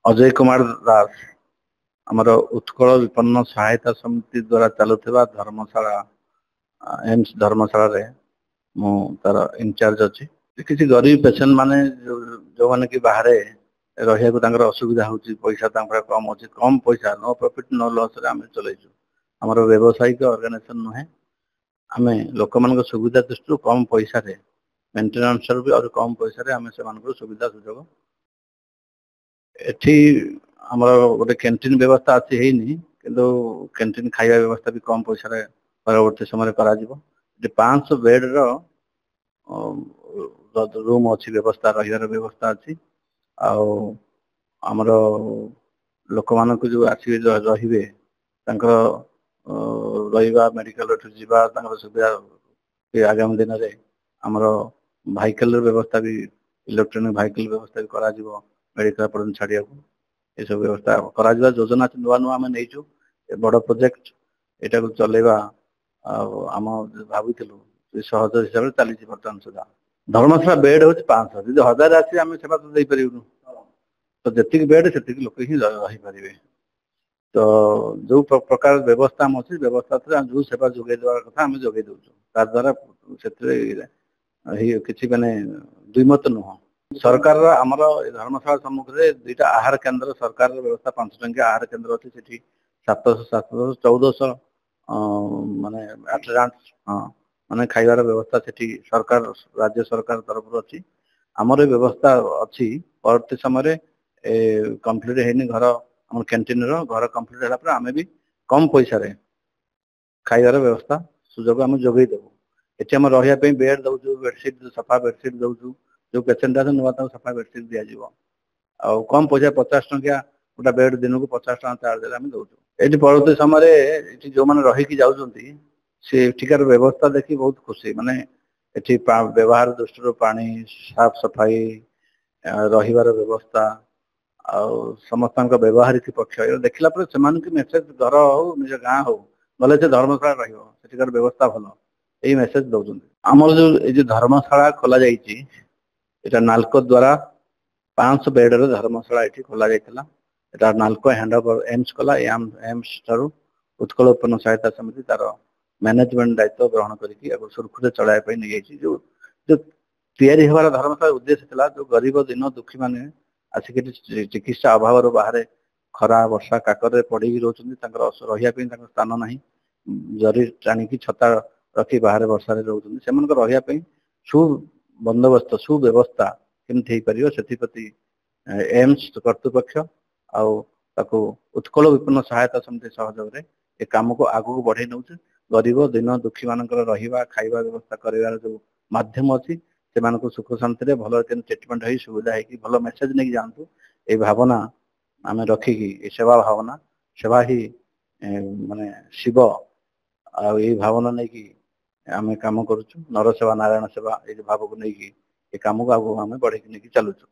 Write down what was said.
अजय कुमार दास आमर उत्कल विपन्न सहायता समिति द्वारा चलुवा धर्मशाला एम्स धर्मशाला रे मु तार इनचार्ज अच्छी किसी गरीब पेसेंट माने जो माने कि बाहर रहा असुविधा होची पैसा कम अच्छे कम पैसा नो प्रॉफिट नो लॉस रे आम चलैछु आमर व्यावसायिक ऑर्गेनाइजेशन नुहे आम लोक मान सुविधा दृष्टि कम पैसा रे मेंटेनेंस भी और कम पैसा रे आम से सुविधा सुजोग एठी आमर गोटे कैंटीन व्यवस्था अच्छी है किंतु कैंटीन खाଇବା व्यवस्था भी कम पैसा रे परवर्ती समय करा जिवो 500 बेड रो रूम अच्छी व्यवस्था रहिवार व्यवस्था अच्छी आमर लोक मान जो आसवे रहिबे तांकर रहिबा मेडिकल जीवा सुविधा आगामी दिन में आमर भाइकल व्यवस्था भी इलेक्ट्रॉनिक भाइकल व्यवस्था भी करा जिवो मेडिकल पर्यटन छाड़िया ये सब व्यवस्था करा योजना नुआ नुआ आम नहीं बड़ प्रोजेक्ट यहाँ को चलेगा आम भावी सहज हिसाब से चली बर्तमान सुधा धर्मशाला बेड हूँ 500 जी 1000 आसी आम सेवा तो देपारूँ तो जी बेड से लोक ही रहीपर तो जो प्रकार व्यवस्था आम अच्छी व्यवस्था जो सेवा जोगे देवा कथा आम जोगे दौचु ताद्वारा से किसी माने दुईमत नुह सरकार आमर धर्मशाला सम्मुखें दुईटा आहार केन्द्र सरकार व्यवस्था 5 टंकिया आहार केन्द्र अच्छी से 700 1400 माने 8 हाँ माने खाइबार व्यवस्था से सरकार राज्य सरकार तरफ अच्छी आमर व्यवस्था अच्छी परवर्ती समय कंप्लीट है घर आम कैंटीन घर कंप्लीट है आम भी कम पैसा रे खाइबार व्यवस्था सुजोग आम जोगे देवु ये आम रही बेड दौचु बेडसीट सफा बेडसीट दौचु जो पेसेंट आस नुआ सफा बेडसीट दि आउ कम पैसा 50 टंकिया गोटा बेड दिन को 50 टका चार्ज आम दौचु ये परवर्ती समय जो मैंने रहीकि जाऊँगी सी एठिकार व्यवस्था देखी बहुत खुशी माने एठी व्यवहार दृष्टि पानी साफ सफाई रहिबार व्यवस्था समस्त व्यवहारिक पक्ष देखला मेसेज घर हो निज गाँ हो गले से धर्मशाला रही व्यवस्था भल यही मेसेज दौरान आमर जो धर्मशाला खोल जाटा नालको द्वारा 500 बेड धर्मशाला ये खोल जाता नालको हैंड ओवर एम्स कला एम्स ठारू उत्कल उत्पन्न सहायता समिति तार मैनेजमेंट दायित्व ग्रहण करके सुरखुरे चलाइबा नहीं जो जो तैयारी हमारा धर्मशाला उद्देश्य था जो गरीब दिन दुखी माने आसिक चिकित्सा अभाव बाहर खरा वर्षा काकर पड़ी रोचे रही स्थान ना जरी टाणी छता रखी बाहर वर्षा रोचे से रही सुबंदोबस्त सुव्यवस्था केमती हो पार से एम्स कर्तृपक्ष आउ उत्कल विपन्न सहायता समिति सहयोग ये कम को आगू बढ़े नौ गरीब दिन दुखी मानक रहा खाଇବା व्यवस्था कर जो मध्यम अच्छी से सुख शांति भल ट्रिटमेंट हो सुविधा है भल मेसेज नहीं जातु ये भावना आम रखिकी सेवा भावना सेवा ही माने शिव आई भावना नहीं कि आम कम करुचु नर सेवा नारायण सेवा ये भाव को लेकिन ये कम को आगे आम बढ़े नहीं चलुचु।